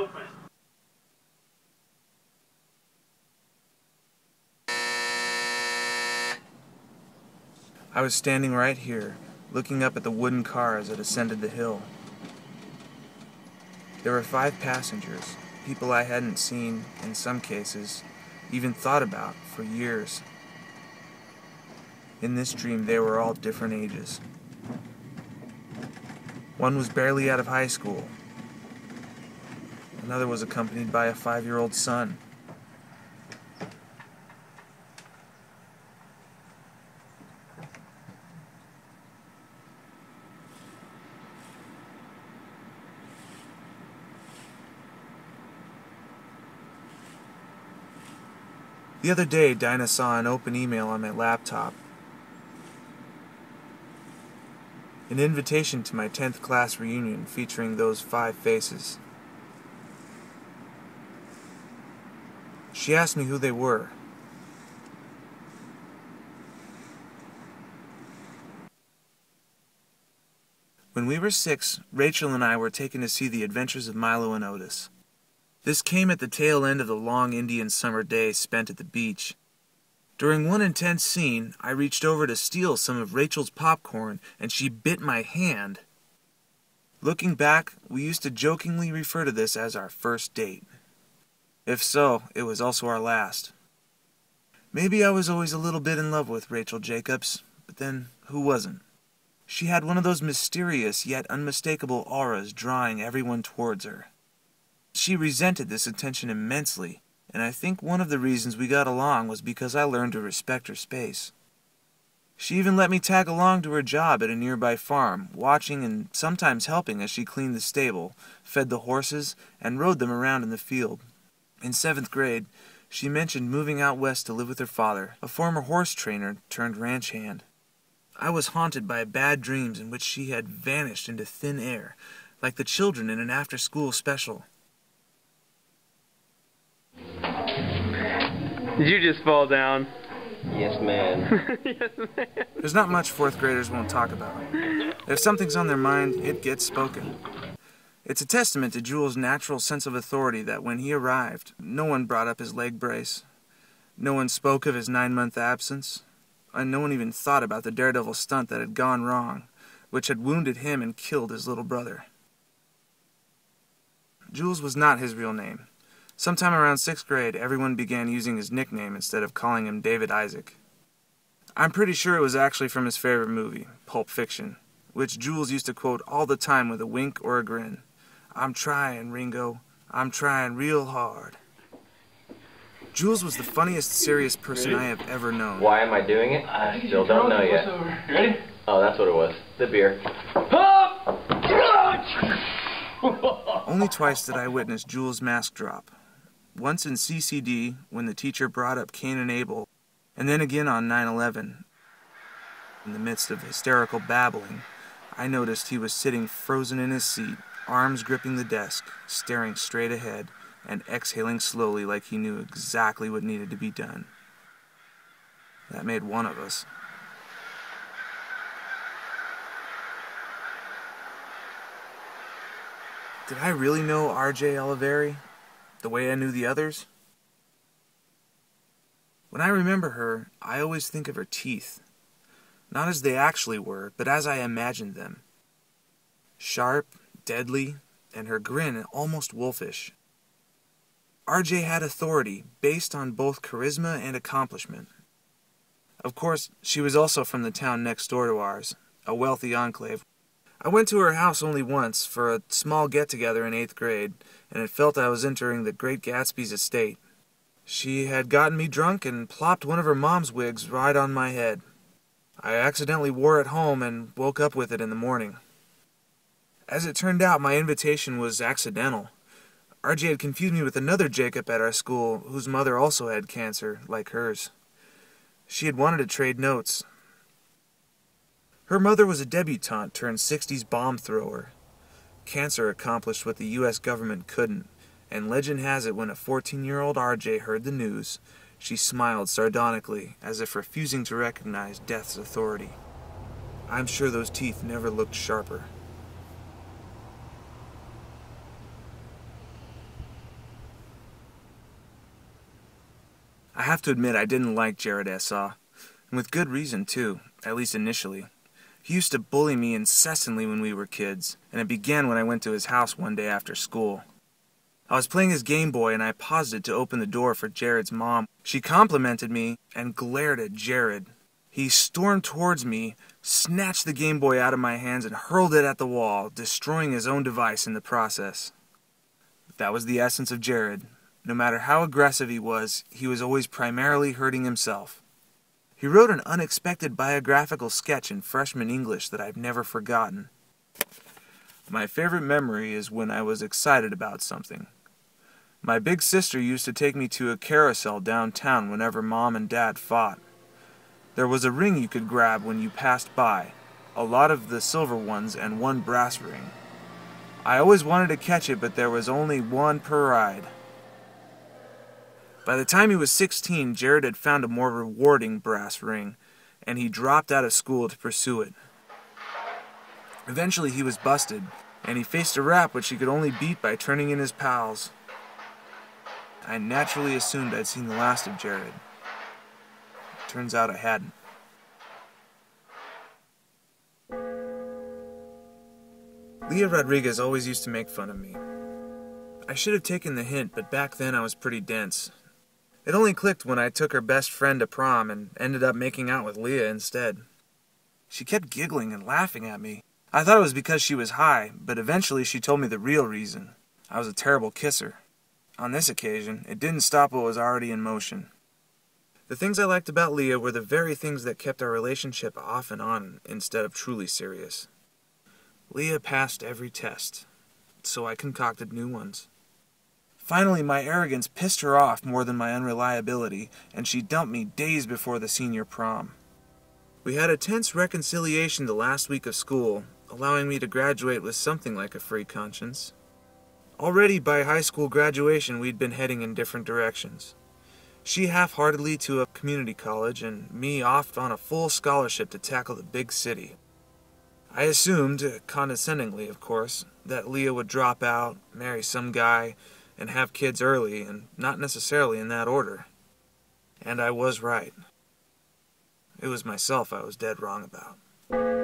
open. I was standing right here, looking up at the wooden car as it ascended the hill. There were 5 passengers, people I hadn't seen, in some cases, even thought about for years. In this dream, they were all different ages. One was barely out of high school. Another was accompanied by a 5-year-old son. The other day, Dinah saw an open email on my laptop. An invitation to my 10th class reunion featuring those 5 faces. She asked me who they were. When we were 6, Rachel and I were taken to see The Adventures of Milo and Otis. This came at the tail end of the long Indian summer day spent at the beach. During one intense scene, I reached over to steal some of Rachel's popcorn, and she bit my hand. Looking back, we used to jokingly refer to this as our first date. If so, it was also our last. Maybe I was always a little bit in love with Rachel Jacobs, but then who wasn't? She had one of those mysterious yet unmistakable auras drawing everyone towards her. She resented this attention immensely, and I think one of the reasons we got along was because I learned to respect her space. She even let me tag along to her job at a nearby farm, watching and sometimes helping as she cleaned the stable, fed the horses, and rode them around in the field. In 7th grade, she mentioned moving out west to live with her father, a former horse trainer turned ranch hand. I was haunted by bad dreams in which she had vanished into thin air, like the children in an after-school special. Did you just fall down? Yes, man. Yes, man. There's not much 4th graders won't talk about. If something's on their mind, it gets spoken. It's a testament to Joel's natural sense of authority that when he arrived, no one brought up his leg brace. No one spoke of his 9-month absence. And no one even thought about the daredevil stunt that had gone wrong, which had wounded him and killed his little brother. Jules was not his real name. Sometime around 6th grade, everyone began using his nickname instead of calling him David Isaac. I'm pretty sure it was actually from his favorite movie, Pulp Fiction, which Jules used to quote all the time with a wink or a grin. "I'm trying, Ringo. I'm trying real hard." Jules was the funniest, serious person I have ever known. Why am I doing it? I still don't know yet. You ready? Oh, that's what it was. The beer. Only twice did I witness Jules' mask drop. Once in CCD, when the teacher brought up Cain and Abel, and then again on 9/11. In the midst of hysterical babbling, I noticed he was sitting frozen in his seat, arms gripping the desk, staring straight ahead, and exhaling slowly like he knew exactly what needed to be done. That made one of us. Did I really know R.J. Oliveri, the way I knew the others? When I remember her, I always think of her teeth. Not as they actually were, but as I imagined them. Sharp, deadly, and her grin almost wolfish. R.J. had authority, based on both charisma and accomplishment. Of course, she was also from the town next door to ours, a wealthy enclave. I went to her house only once, for a small get-together in 8th grade, and it felt I was entering the Great Gatsby's estate. She had gotten me drunk and plopped one of her mom's wigs right on my head. I accidentally wore it home and woke up with it in the morning. As it turned out, my invitation was accidental. RJ had confused me with another Jacob at our school, whose mother also had cancer, like hers. She had wanted to trade notes. Her mother was a debutante turned 60s bomb thrower. Cancer accomplished what the U.S. government couldn't, and legend has it when a 14-year-old RJ heard the news, she smiled sardonically, as if refusing to recognize death's authority. I'm sure those teeth never looked sharper. I have to admit I didn't like Jared Essaw, and with good reason too, at least initially. He used to bully me incessantly when we were kids, and it began when I went to his house one day after school. I was playing his Game Boy and I paused it to open the door for Jared's mom. She complimented me and glared at Jared. He stormed towards me, snatched the Game Boy out of my hands and hurled it at the wall, destroying his own device in the process. That was the essence of Jared. No matter how aggressive he was always primarily hurting himself. He wrote an unexpected biographical sketch in freshman English that I've never forgotten. My favorite memory is when I was excited about something. My big sister used to take me to a carousel downtown whenever Mom and Dad fought. There was a ring you could grab when you passed by, a lot of the silver ones and one brass ring. I always wanted to catch it, but there was only one per ride. By the time he was 16, Jared had found a more rewarding brass ring, and he dropped out of school to pursue it. Eventually he was busted, and he faced a rap which he could only beat by turning in his pals. I naturally assumed I'd seen the last of Jared. Turns out I hadn't. Leah Rodriguez always used to make fun of me. I should have taken the hint, but back then I was pretty dense. It only clicked when I took her best friend to prom and ended up making out with Leah instead. She kept giggling and laughing at me. I thought it was because she was high, but eventually she told me the real reason. I was a terrible kisser. On this occasion, it didn't stop what was already in motion. The things I liked about Leah were the very things that kept our relationship off and on instead of truly serious. Leah passed every test, so I concocted new ones. Finally, my arrogance pissed her off more than my unreliability, and she dumped me days before the senior prom. We had a tense reconciliation the last week of school, allowing me to graduate with something like a free conscience. Already by high school graduation, we'd been heading in different directions. She half-heartedly to a community college, and me off on a full scholarship to tackle the big city. I assumed, condescendingly of course, that Leah would drop out, marry some guy, and have kids early, and not necessarily in that order. And I was right. It was myself I was dead wrong about.